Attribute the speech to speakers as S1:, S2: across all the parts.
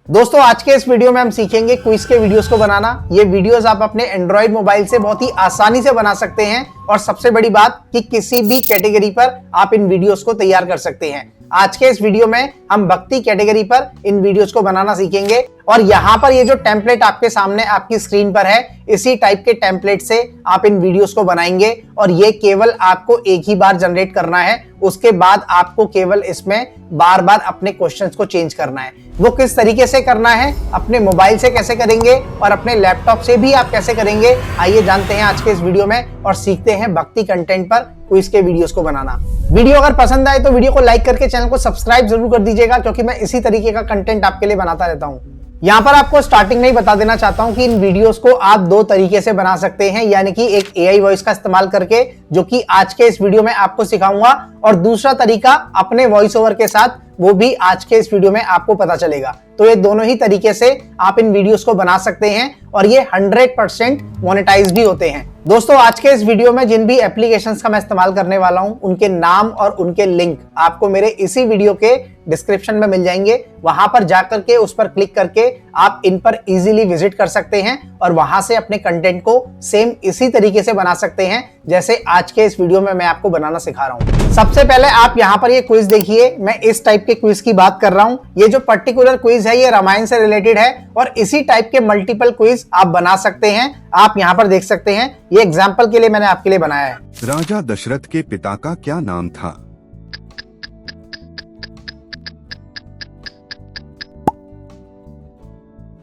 S1: दोस्तों आज के इस वीडियो में हम सीखेंगे क्विज के वीडियोस को बनाना। ये वीडियोस आप अपने एंड्रॉइड मोबाइल से बहुत ही आसानी से बना सकते हैं और सबसे बड़ी बात कि किसी भी कैटेगरी पर आप इन वीडियोस को तैयार कर सकते हैं। आज के इस वीडियो में हम भक्ति कैटेगरी पर इन वीडियोस को बनाना सीखेंगे और यहाँ पर ये जो टेम्पलेट आपके सामने आपकी स्क्रीन पर है, इसी टाइप के टेम्पलेट से आप इन वीडियोस को बनाएंगे और ये केवल आपको एक ही बार जनरेट करना है। उसके बाद आपको केवल इसमें बार बार अपने क्वेश्चंस को चेंज करना है। वो किस तरीके से करना है, अपने मोबाइल से कैसे करेंगे और अपने लैपटॉप से भी आप कैसे करेंगे, आइए जानते हैं आज के इस वीडियो में और सीखते हैं भक्ति कंटेंट पर क्विज के वीडियोस को बनाना। वीडियो अगर पसंद आए तो वीडियो को लाइक करके चैनल को सब्सक्राइब जरूर कर दीजिएगा, क्योंकि मैं इसी तरीके का कंटेंट आपके लिए बनाता रहता हूँ। यहाँ पर आपको स्टार्टिंग में ही बता देना चाहता हूं कि इन वीडियोस को आप दो तरीके से बना सकते हैं, यानी कि एक एआई वॉइस का इस्तेमाल करके, जो कि आज के इस वीडियो में आपको सिखाऊंगा, और दूसरा तरीका अपने वॉइस ओवर के साथ, वो भी आज के इस वीडियो में आपको पता चलेगा। तो ये दोनों ही तरीके से आप इन वीडियोस को बना सकते हैं और ये 100% मोनेटाइज भी होते हैं। दोस्तों आज के इस वीडियो में जिन भी एप्लीकेशंस का मैं इस्तेमाल करने वाला हूं, उनके नाम और उनके लिंक आपको मेरे इसी वीडियो के डिस्क्रिप्शन में मिल जाएंगे। वहां पर जाकर के उस पर क्लिक करके आप इन पर इजीली विजिट कर सकते हैं और वहां से अपने कंटेंट को सेम इसी तरीके से बना सकते हैं जैसे आज के इस वीडियो में मैं आपको बनाना सिखा रहा हूं। सबसे पहले आप यहाँ पर ये क्विज देखिए। मैं इस टाइप के क्विज की बात कर रहा हूं। ये जो पर्टिकुलर क्विज है ये रामायण से रिलेटेड है और इसी टाइप के मल्टीपल क्विज आप बना सकते हैं। आप यहाँ पर देख सकते हैं, ये एग्जाम्पल के लिए मैंने आपके लिए बनाया है।
S2: राजा दशरथ के पिता का क्या नाम था?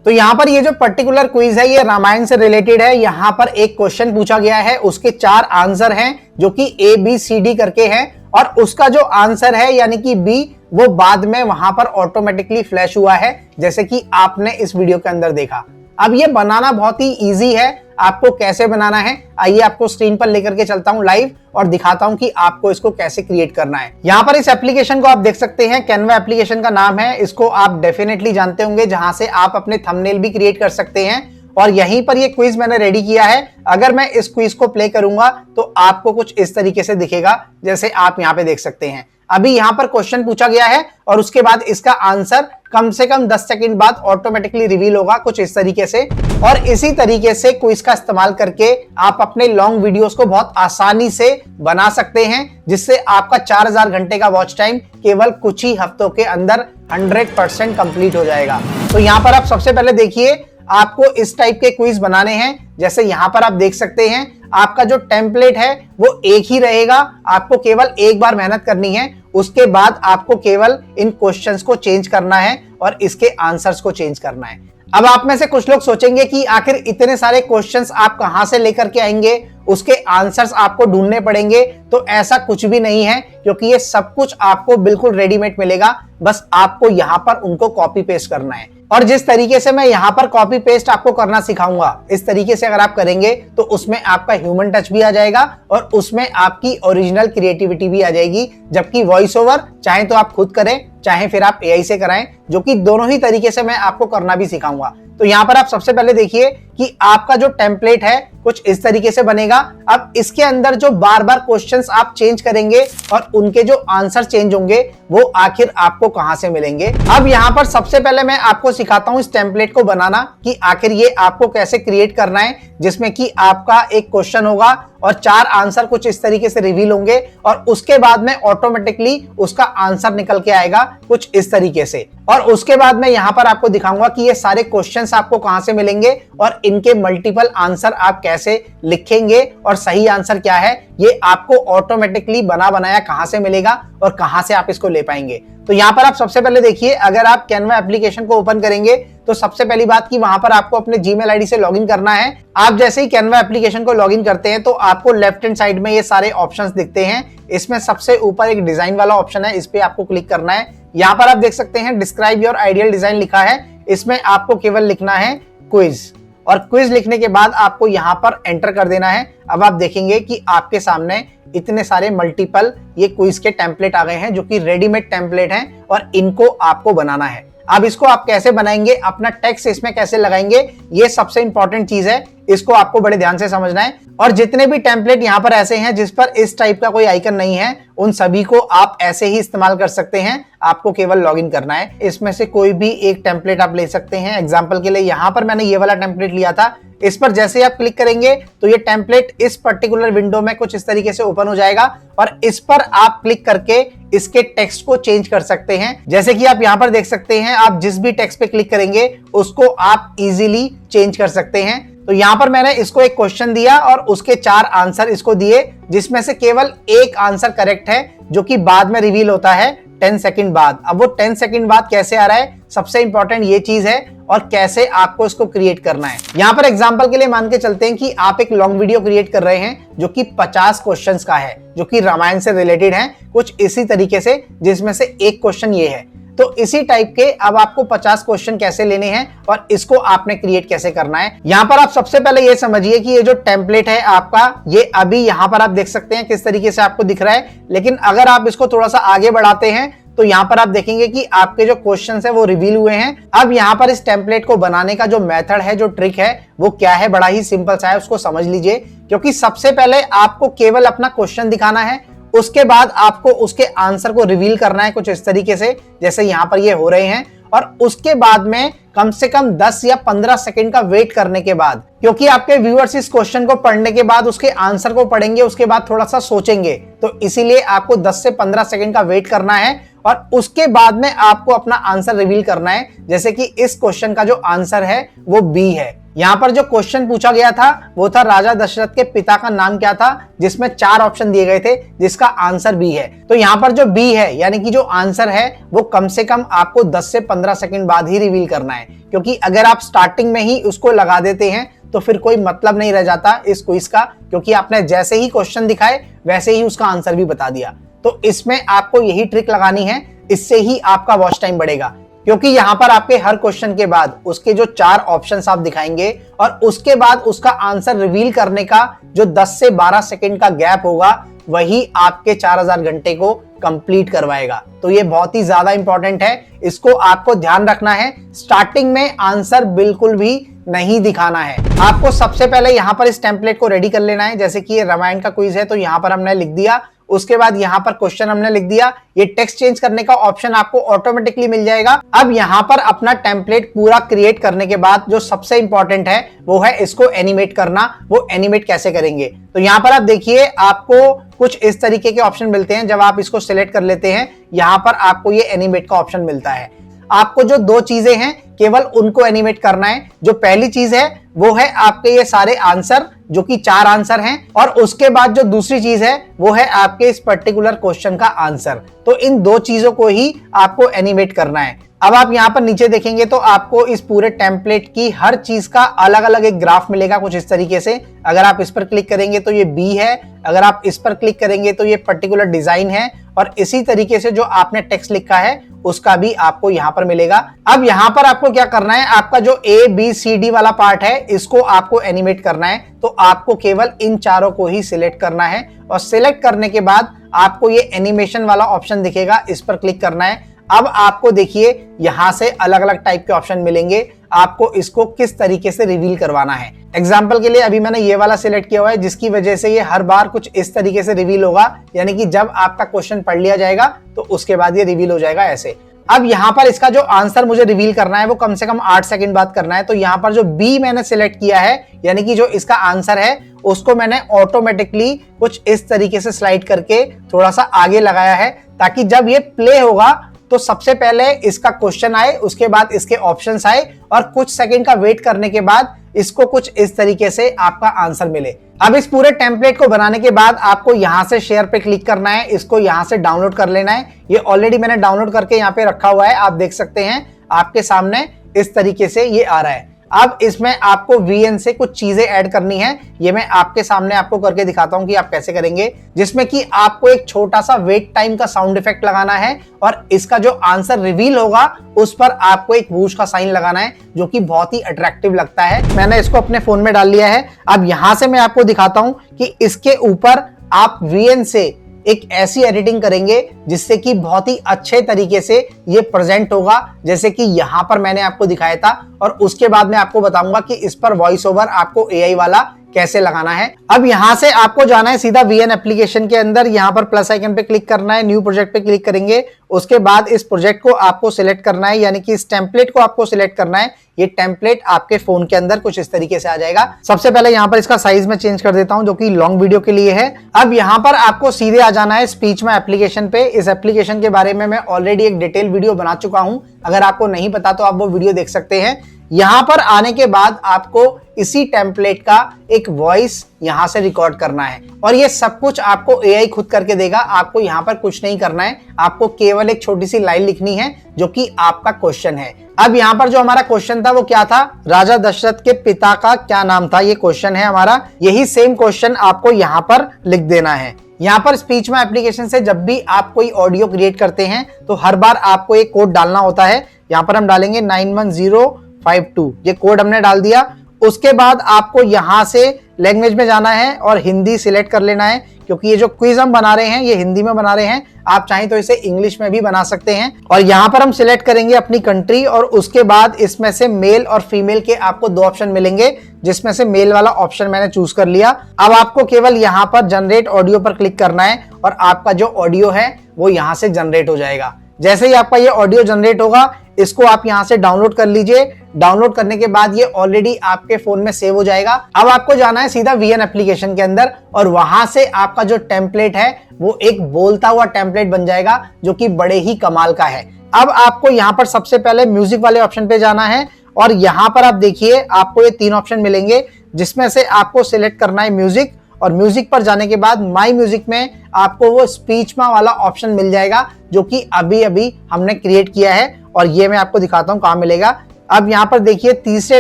S1: तो यहाँ पर ये जो पर्टिकुलर क्विज है ये रामायण से रिलेटेड है। यहाँ पर एक क्वेश्चन पूछा गया है, उसके 4 आंसर हैं जो कि ABCD करके हैं और उसका जो आंसर है यानी कि B, वो बाद में वहां पर ऑटोमेटिकली फ्लैश हुआ है, जैसे कि आपने इस वीडियो के अंदर देखा। अब ये बनाना बहुत ही इजी है। आपको कैसे बनाना है, आइए आपको स्क्रीन पर लेकर के चलता हूं लाइव और दिखाता हूं कि आपको इसको कैसे क्रिएट करना है। यहाँ पर इस एप्लीकेशन को आप देख सकते हैं, कैनवा एप्लीकेशन का नाम है। इसको आप डेफिनेटली जानते होंगे, जहां से आप अपने थंबनेल भी क्रिएट कर सकते हैं। और यहीं पर ये क्विज मैंने रेडी किया है। अगर मैं इस क्विज को प्ले करूंगा तो आपको कुछ इस तरीके से दिखेगा, जैसे आप यहाँ पे देख सकते हैं। अभी यहाँ पर क्वेश्चन पूछा गया है और उसके बाद इसका आंसर कम से कम 10 सेकंड बाद ऑटोमेटिकली रिवील होगा, कुछ इस तरीके से। और इसी तरीके से क्विज का इस्तेमाल करके आप अपने लॉन्ग वीडियोस को बहुत आसानी से बना सकते हैं, जिससे आपका 4000 घंटे का वॉच टाइम केवल कुछ ही हफ्तों के अंदर 100% कंप्लीट हो जाएगा। तो यहाँ पर आप सबसे पहले देखिए, आपको इस टाइप के क्विज बनाने हैं। जैसे यहाँ पर आप देख सकते हैं, आपका जो टेम्पलेट है वो एक ही रहेगा। आपको केवल एक बार मेहनत करनी है, उसके बाद आपको केवल इन क्वेश्चंस को चेंज करना है और इसके आंसर्स को चेंज करना है। अब आप में से कुछ लोग सोचेंगे कि आखिर इतने सारे क्वेश्चंस आप कहां से लेकर के आएंगे, उसके आंसर्स आपको ढूंढने पड़ेंगे। तो ऐसा कुछ भी नहीं है, क्योंकि ये सब कुछ आपको बिल्कुल रेडीमेड मिलेगा। बस आपको यहाँ पर उनको कॉपी पेस्ट करना है। और जिस तरीके से मैं यहाँ पर कॉपी पेस्ट आपको करना सिखाऊंगा, इस तरीके से अगर आप करेंगे तो उसमें आपका ह्यूमन टच भी आ जाएगा और उसमें आपकी ओरिजिनल क्रिएटिविटी भी आ जाएगी। जबकि वॉइस ओवर चाहे तो आप खुद करें, चाहे फिर आप एआई से कराएं, जो कि दोनों ही तरीके से मैं आपको करना भी सिखाऊंगा। तो यहाँ पर आप सबसे पहले देखिए कि आपका जो टेम्पलेट है कुछ इस तरीके से बनेगा। अब इसके अंदर जो बार बार क्वेश्चंस आप चेंज करेंगे और उनके जो आंसर चेंज होंगे, वो आखिर आपको कहां से मिलेंगे। अब यहाँ पर सबसे पहले मैं आपको सिखाता हूं इस टेम्पलेट को बनाना, कि आखिर ये आपको कैसे क्रिएट करना है, जिसमें कि आपका एक क्वेश्चन होगा और 4 आंसर कुछ इस तरीके से रिवील होंगे और उसके बाद में ऑटोमेटिकली उसका आंसर निकल के आएगा कुछ इस तरीके से। और उसके बाद मैं यहाँ पर आपको दिखाऊंगा कि ये सारे क्वेश्चंस आपको कहां से मिलेंगे और इनके मल्टीपल आंसर आप कैसे लिखेंगे और सही आंसर क्या है, ये आपको ऑटोमेटिकली बना बनाया कहां से मिलेगा और कहां से आप इसको ले पाएंगे। तो यहाँ पर आप सबसे पहले देखिए, अगर आप कैनवा एप्लीकेशन को ओपन करेंगे तो सबसे पहली बात कि वहां पर आपको अपने जीमेल आईडी से लॉगिन करना है। आप जैसे ही कैनवा एप्लीकेशन को लॉगिन करते हैं तो आपको लेफ्ट हैंड साइड में ये सारे ऑप्शंस दिखते हैं। इसमें सबसे ऊपर एक डिजाइन वाला ऑप्शन है, इस पे आपको क्लिक करना है। यहाँ पर आप देख सकते हैं डिस्क्राइब योर आइडियल डिजाइन लिखा है। इसमें आपको केवल लिखना है क्विज, और क्विज लिखने के बाद आपको यहाँ पर एंटर कर देना है। अब आप देखेंगे कि आपके सामने इतने सारे मल्टीपल ये क्विज के टेम्पलेट आ गए हैं, जो कि रेडीमेड टेम्पलेट हैं और इनको आपको बनाना है। अब इसको आप कैसे बनाएंगे, अपना टेक्स्ट इसमें कैसे लगाएंगे, ये सबसे इंपॉर्टेंट चीज है। इसको आपको बड़े ध्यान से समझना है। और जितने भी टेम्पलेट यहाँ पर ऐसे हैं जिस पर इस टाइप का कोई आइकन नहीं है, उन सभी को आप ऐसे ही इस्तेमाल कर सकते हैं। आपको केवल लॉगिन करना है। इसमें से कोई भी एक टेम्पलेट आप ले सकते हैं। एग्जांपल के लिए यहाँ पर मैंने ये वाला टेम्पलेट लिया था। इस पर जैसे ही आप क्लिक करेंगे तो ये टेम्पलेट इस पर्टिकुलर विंडो में कुछ इस तरीके से ओपन हो जाएगा और इस पर आप क्लिक करके इसके टेक्स्ट को चेंज कर सकते हैं। जैसे कि आप यहाँ पर देख सकते हैं, आप जिस भी टेक्स्ट पे क्लिक करेंगे उसको आप इजीली चेंज कर सकते हैं। तो यहाँ पर मैंने इसको एक क्वेश्चन दिया और उसके 4 आंसर इसको दिए, जिसमें से केवल एक आंसर करेक्ट है जो कि बाद में रिवील होता है 10 सेकंड बाद। अब वो 10 सेकंड बाद कैसे आ रहा है, सबसे इंपॉर्टेंट ये चीज है, और कैसे आपको इसको क्रिएट करना है। यहाँ पर एग्जांपल के लिए मान के चलते हैं कि आप एक लॉन्ग वीडियो क्रिएट कर रहे हैं जो कि 50 क्वेश्चंस का है, जो कि रामायण से रिलेटेड है, कुछ इसी तरीके से, जिसमें से एक क्वेश्चन ये है। तो इसी टाइप के अब आपको 50 क्वेश्चन कैसे लेने हैं और इसको आपने क्रिएट कैसे करना है। यहाँ पर आप सबसे पहले ये समझिए कि ये जो टेम्पलेट है आपका, ये अभी यहाँ पर आप देख सकते हैं किस तरीके से आपको दिख रहा है। लेकिन अगर आप इसको थोड़ा सा आगे बढ़ाते हैं तो यहाँ पर आप देखेंगे कि आपके जो क्वेश्चंस है वो रिवील हुए हैं। अब यहाँ पर इस टेम्पलेट को बनाने का जो मेथड है, जो ट्रिक है, वो क्या है, बड़ा ही सिंपल सा है, उसको समझ लीजिए। क्योंकि सबसे पहले आपको केवल अपना क्वेश्चन दिखाना है, उसके बाद आपको उसके आंसर को रिवील करना है कुछ इस तरीके से, जैसे यहाँ पर ये हो रहे हैं। और उसके बाद में कम से कम 10 या 15 सेकंड का वेट करने के बाद, क्योंकि आपके व्यूअर्स इस क्वेश्चन को पढ़ने के बाद उसके आंसर को पढ़ेंगे, उसके बाद थोड़ा सा सोचेंगे, तो इसीलिए आपको 10 से 15 सेकंड का वेट करना है और उसके बाद में आपको अपना आंसर रिवील करना है। जैसे कि इस क्वेश्चन का जो आंसर है वो बी है। यहाँ पर जो क्वेश्चन पूछा गया था वो था राजा दशरथ के पिता का नाम क्या था, जिसमें 4 ऑप्शन दिए गए थे, जिसका आंसर बी है। तो यहाँ पर जो बी है यानी कि जो आंसर है वो कम से कम आपको 10 से 15 सेकंड बाद ही रिवील करना है। क्योंकि अगर आप स्टार्टिंग में ही उसको लगा देते हैं तो फिर कोई मतलब नहीं रह जाता इस क्विज का, क्योंकि आपने जैसे ही क्वेश्चन दिखाए वैसे ही उसका आंसर भी बता दिया। तो इसमें आपको यही ट्रिक लगानी है, इससे ही आपका वॉच टाइम बढ़ेगा। क्योंकि यहाँ पर आपके हर क्वेश्चन के बाद उसके जो 4 ऑप्शंस आप दिखाएंगे और उसके बाद उसका आंसर रिवील करने का जो 10 से 12 सेकंड का गैप होगा, वही आपके 4000 घंटे को कंप्लीट करवाएगा। तो ये बहुत ही ज्यादा इंपॉर्टेंट है, इसको आपको ध्यान रखना है। स्टार्टिंग में आंसर बिल्कुल भी नहीं दिखाना है। आपको सबसे पहले यहाँ पर इस टेम्पलेट को रेडी कर लेना है। जैसे कि ये रामायण का क्विज है तो यहाँ पर हमने लिख दिया, उसके बाद यहाँ पर क्वेश्चन हमने लिख दिया। ये टेक्स्ट चेंज करने का ऑप्शन आपको ऑटोमेटिकली मिल जाएगा। अब यहाँ पर अपना टेम्पलेट पूरा क्रिएट करने के बाद जो सबसे इंपॉर्टेंट है वो है इसको एनिमेट करना। वो एनिमेट कैसे करेंगे, तो यहाँ पर आप देखिए आपको कुछ इस तरीके के ऑप्शन मिलते हैं। जब आप इसको सिलेक्ट कर लेते हैं, यहाँ पर आपको ये एनिमेट का ऑप्शन मिलता है। आपको जो 2 चीजें हैं केवल उनको एनिमेट करना है। जो पहली चीज है वो है आपके ये सारे आंसर, जो कि 4 आंसर हैं, और उसके बाद जो दूसरी चीज है वो है आपके इस पर्टिकुलर क्वेश्चन का आंसर। तो इन 2 चीजों को ही आपको एनिमेट करना है। अब आप यहाँ पर नीचे देखेंगे तो आपको इस पूरे टेम्पलेट की हर चीज का अलग अलग एक ग्राफ मिलेगा कुछ इस तरीके से। अगर आप इस पर क्लिक करेंगे तो ये बी है, अगर आप इस पर क्लिक करेंगे तो ये पर्टिकुलर डिजाइन है, और इसी तरीके से जो आपने टेक्स्ट लिखा है उसका भी आपको यहाँ पर मिलेगा। अब यहाँ पर आपको क्या करना है, आपका जो ABCD वाला पार्ट है इसको आपको एनिमेट करना है। तो आपको केवल इन 4 को ही सिलेक्ट करना है, और सिलेक्ट करने के बाद आपको ये एनिमेशन वाला ऑप्शन दिखेगा, इस पर क्लिक करना है। अब आपको देखिए यहां से अलग अलग टाइप के ऑप्शन मिलेंगे, आपको इसको किस तरीके से रिवील करवाना है। एग्जाम्पल के लिए अभी मैंने ये वाला सिलेक्ट किया हुआ है, जिसकी वजह से ये हर बार कुछ इस तरीके से रिवील होगा, यानी कि जब आपका क्वेश्चन पढ़ लिया जाएगा तो उसके बाद ये रिवील हो जाएगा ऐसे। अब यहाँ पर इसका जो आंसर मुझे रिवील करना है वो कम से कम 8 सेकंड बाद करना है। तो यहाँ पर जो बी मैंने सिलेक्ट किया है, यानी कि जो इसका आंसर है, उसको मैंने ऑटोमेटिकली कुछ इस तरीके से स्लाइड करके थोड़ा सा आगे लगाया है, ताकि जब ये प्ले होगा तो सबसे पहले इसका क्वेश्चन आए, उसके बाद इसके ऑप्शंस आए, और कुछ सेकंड का वेट करने के बाद इसको कुछ इस तरीके से आपका आंसर मिले। अब इस पूरे टेम्पलेट को बनाने के बाद आपको यहां से शेयर पे क्लिक करना है, इसको यहां से डाउनलोड कर लेना है। ये ऑलरेडी मैंने डाउनलोड करके यहाँ पे रखा हुआ है, आप देख सकते हैं आपके सामने इस तरीके से ये आ रहा है। अब इसमें आपको VN से कुछ चीजें ऐड करनी है, ये मैं आपके सामने आपको करके दिखाता हूं कि आप कैसे करेंगे। जिसमें कि आपको एक छोटा सा वेट टाइम का साउंड इफेक्ट लगाना है, और इसका जो आंसर रिवील होगा उस पर आपको एक वूश का साइन लगाना है, जो कि बहुत ही अट्रैक्टिव लगता है। मैंने इसको अपने फोन में डाल लिया है। अब यहां से मैं आपको दिखाता हूं कि इसके ऊपर आप VN से एक ऐसी एडिटिंग करेंगे जिससे कि बहुत ही अच्छे तरीके से ये प्रेजेंट होगा, जैसे कि यहाँ पर मैंने आपको दिखाया था। और उसके बाद मैं आपको बताऊंगा कि इस पर वॉइस ओवर आपको एआई वाला कैसे लगाना है। अब यहां से आपको जाना है सीधा वीएन एप्लीकेशन के अंदर, यहां पर प्लस आइकन पे क्लिक करना है, न्यू प्रोजेक्ट पे क्लिक करेंगे। उसके बाद इस प्रोजेक्ट को आपको सिलेक्ट करना है, यानी कि इस टेम्पलेट को आपको सिलेक्ट करना है। ये टेम्पलेट आपके फोन के अंदर कुछ इस तरीके से आ जाएगा। सबसे पहले यहां पर इसका साइज में चेंज कर देता हूं, जो कि लॉन्ग वीडियो के लिए है। अब यहां पर आपको सीधे आ जाना है स्पीच में एप्लीकेशन पे। इस एप्लीकेशन के बारे में मैं ऑलरेडी एक डिटेल वीडियो बना चुका हूं, अगर आपको नहीं पता तो आप वो वीडियो देख सकते हैं। यहां पर आने के बाद आपको इसी टेम्पलेट का एक वॉइस यहां से रिकॉर्ड करना है, और ये सब कुछ आपको एआई खुद करके देगा। आपको यहां पर कुछ नहीं करना है, आपको केवल एक छोटी सी लाइन लिखनी है जो कि आपका क्वेश्चन है। अब यहां पर जो हमारा क्वेश्चन था वो क्या था, राजा दशरथ के पिता का क्या नाम था, ये क्वेश्चन है हमारा। यही सेम क्वेश्चन आपको यहां पर लिख देना है। यहाँ पर स्पीच में एप्लीकेशन से जब भी आप कोई ऑडियो क्रिएट करते हैं तो हर बार आपको एक कोड डालना होता है। यहाँ पर हम डालेंगे 91052, ये कोड हमने डाल दिया। उसके बाद आपको यहां से लैंग्वेज में जाना है और हिंदी सिलेक्ट कर लेना है, क्योंकि ये जो क्विज हम बना रहे हैं ये हिंदी में बना रहे हैं। आप चाहें तो इसे इंग्लिश में भी बना सकते हैं। और यहां पर हम सिलेक्ट करेंगे अपनी कंट्री, और उसके बाद इसमें से मेल और फीमेल के आपको दो ऑप्शन मिलेंगे, जिसमें से मेल वाला ऑप्शन मैंने चूज कर लिया। अब आपको केवल यहां पर जनरेट ऑडियो पर क्लिक करना है और आपका जो ऑडियो है वो यहां से जनरेट हो जाएगा। जैसे ही आपका ये ऑडियो जनरेट होगा, इसको आप यहां से डाउनलोड कर लीजिए। डाउनलोड करने के बाद ये ऑलरेडी आपके फोन में सेव हो जाएगा। अब आपको जाना है सीधा वीएन एप्लीकेशन के अंदर, और वहां से आपका जो टेम्पलेट है वो एक बोलता हुआ टेम्पलेट बन जाएगा, जो कि बड़े ही कमाल का है। अब आपको यहां पर सबसे पहले म्यूजिक वाले ऑप्शन पे जाना है, और यहां पर आप देखिए आपको ये तीन ऑप्शन मिलेंगे, जिसमें से आपको सिलेक्ट करना है म्यूजिक। और म्यूजिक पर जाने के बाद माय म्यूजिक में आपको वो स्पीच में वाला ऑप्शन मिल जाएगा, जो कि अभी अभी हमने क्रिएट किया है, और ये मैं आपको दिखाता हूं कहां मिलेगा। अब यहां पर देखिए तीसरे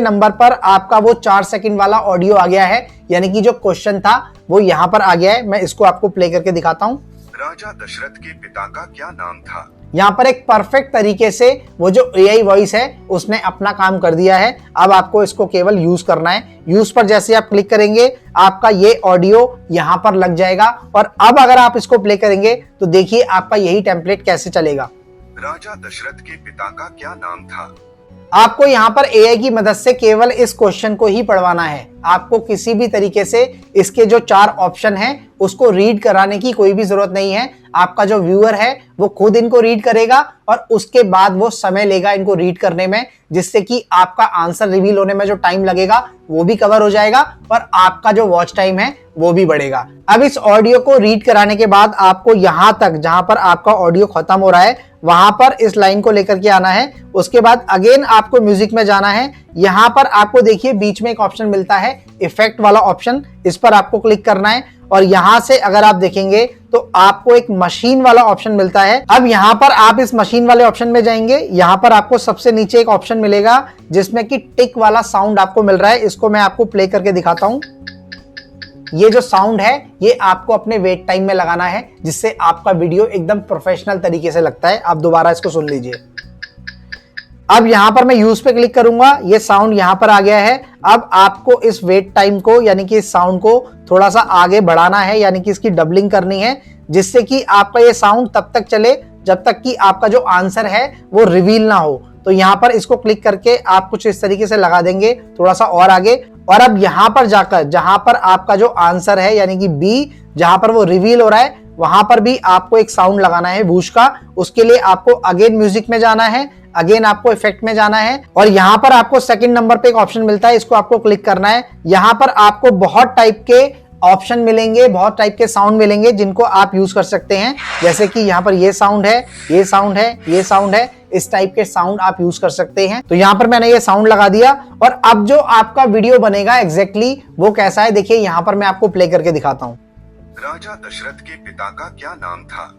S1: नंबर पर आपका वो 4 सेकंड वाला ऑडियो आ गया है, यानी कि जो क्वेश्चन था वो यहां पर आ गया है। मैं इसको आपको प्ले करके दिखाता हूं।
S2: राजा दशरथ के पिता का क्या नाम था?
S1: यहाँ पर एक परफेक्ट तरीके से वो जो एआई वॉइस है उसने अपना काम कर दिया है। अब आपको इसको केवल यूज करना है। यूज पर जैसे आप क्लिक करेंगे आपका ये ऑडियो यहाँ पर लग जाएगा, और अब अगर आप इसको प्ले करेंगे तो देखिए आपका यही टेम्पलेट कैसे चलेगा।
S2: राजा दशरथ के पिता का क्या नाम था?
S1: आपको यहाँ पर एआई की मदद से केवल इस क्वेश्चन को ही पढ़वाना है। आपको किसी भी तरीके से इसके जो 4 ऑप्शन हैं उसको रीड कराने की कोई भी जरूरत नहीं है। आपका जो व्यूअर है वो खुद इनको रीड करेगा, और उसके बाद वो समय लेगा इनको रीड करने में, जिससे कि आपका आंसर रिवील होने में जो टाइम लगेगा वो भी कवर हो जाएगा, और आपका जो वॉच टाइम है वो भी बढ़ेगा। अब इस ऑडियो को रीड कराने के बाद आपको यहां तक जहां पर आपका ऑडियो खत्म हो रहा है वहां पर इस लाइन को लेकर के आना है। उसके बाद अगेन आपको म्यूजिक में जाना है। यहां पर आपको देखिए बीच में एक ऑप्शन मिलता है इफेक्ट वाला ऑप्शन, इस पर आपको क्लिक करना है, और यहां से अगर आप देखेंगे तो आपको एक मशीन वाला ऑप्शन मिलता है। अब यहां पर आप इस मशीन वाले ऑप्शन में जाएंगे। यहां पर आपको सबसे नीचे एक ऑप्शन मिलेगा जिसमें कि टिक वाला साउंड आपको मिल रहा है। इसको मैं आपको प्ले करके दिखाता हूं। ये जो साउंड है ये आपको अपने वेट टाइम में लगाना है, जिससे आपका वीडियो एकदम प्रोफेशनल तरीके से लगता है। आप दोबारा इसको सुन लीजिए। अब यहां पर मैं यूज पे क्लिक करूंगा, ये साउंड यहां पर आ गया है। अब आपको इस वेट टाइम को यानी कि इस साउंड को थोड़ा सा आगे बढ़ाना है, यानी कि इसकी डबलिंग करनी है, जिससे कि आपका ये साउंड तब तक चले जब तक कि आपका जो आंसर है वो रिवील ना हो। तो यहां पर इसको क्लिक करके आप कुछ इस तरीके से लगा देंगे, थोड़ा सा और आगे। और अब यहां पर जाकर जहां पर आपका जो आंसर है यानी कि बी, जहां पर वो रिवील हो रहा है वहां पर भी आपको एक साउंड लगाना है वूश का। उसके लिए आपको अगेन म्यूजिक में जाना है, अगेन आपको इफेक्ट में जाना है, और यहां पर आपको सेकंड नंबर पे एक ऑप्शन मिलता है, इसको आपको क्लिक करना है। यहां पर आपको बहुत टाइप के ऑप्शन मिलेंगे, बहुत टाइप के साउंड मिलेंगे जिनको आप यूज कर सकते हैं। जैसे कि यहाँ पर ये साउंड है, ये साउंड है, ये साउंड है, इस टाइप के साउंड आप यूज कर सकते हैं। तो यहाँ पर मैंने ये साउंड लगा दिया, और अब जो आपका वीडियो बनेगा एग्जैक्टली वो कैसा है देखिए, यहाँ पर मैं आपको प्ले करके दिखाता हूँ।
S2: राजा दशरथ के पिता का क्या नाम था?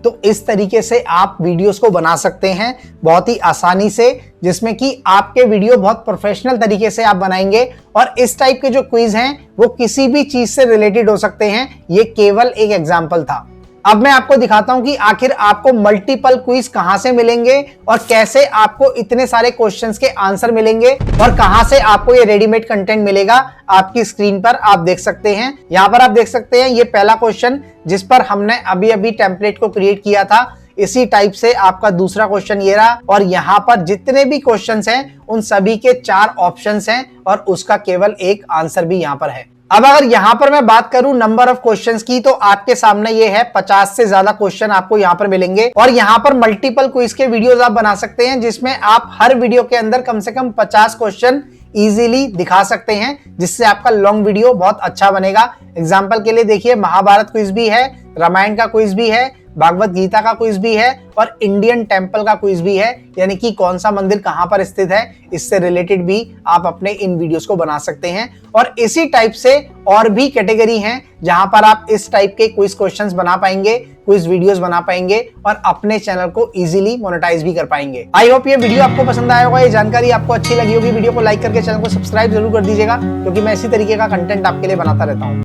S1: तो इस तरीके से आप वीडियोस को बना सकते हैं बहुत ही आसानी से, जिसमें कि आपके वीडियो बहुत प्रोफेशनल तरीके से आप बनाएंगे। और इस टाइप के जो क्विज हैं वो किसी भी चीज से रिलेटेड हो सकते हैं। ये केवल एक एग्जांपल था। अब मैं आपको दिखाता हूं कि आखिर आपको मल्टीपल क्विज कहां से मिलेंगे और कैसे आपको इतने सारे क्वेश्चंस के आंसर मिलेंगे और कहां से आपको ये रेडीमेड कंटेंट मिलेगा। आपकी स्क्रीन पर आप देख सकते हैं, यहां पर आप देख सकते हैं ये पहला क्वेश्चन जिस पर हमने अभी अभी टेम्पलेट को क्रिएट किया था। इसी टाइप से आपका दूसरा क्वेश्चन ये रहा और यहाँ पर जितने भी क्वेश्चंस हैं उन सभी के 4 ऑप्शंस हैं और उसका केवल एक आंसर भी यहाँ पर है। अब अगर यहां पर मैं बात करूं नंबर ऑफ क्वेश्चंस की तो आपके सामने ये है 50 से ज्यादा क्वेश्चन आपको यहां पर मिलेंगे और यहां पर मल्टीपल क्विज के वीडियोस आप बना सकते हैं जिसमें आप हर वीडियो के अंदर कम से कम 50 क्वेश्चन इजीली दिखा सकते हैं, जिससे आपका लॉन्ग वीडियो बहुत अच्छा बनेगा। एग्जाम्पल के लिए देखिए, महाभारत क्विज भी है, रामायण का क्विज भी है, भागवत गीता का क्विज भी है और इंडियन टेम्पल का क्विज भी है, यानी कि कौन सा मंदिर कहां पर स्थित है, इससे रिलेटेड भी आप अपने इन वीडियोस को बना सकते हैं। और इसी टाइप से और भी कैटेगरी हैं जहां पर आप इस टाइप के क्विज क्वेश्चंस बना पाएंगे, क्विज वीडियोस बना पाएंगे और अपने चैनल को इजीली मोनेटाइज भी कर पाएंगे। आई होप ये वीडियो आपको पसंद आया होगा, ये जानकारी आपको अच्छी लगी होगी। वीडियो को लाइक करके चैनल को सब्सक्राइब जरूर कर दीजिएगा क्योंकि मैं इसी तरीके का कंटेंट आपके लिए बनाता रहता हूँ।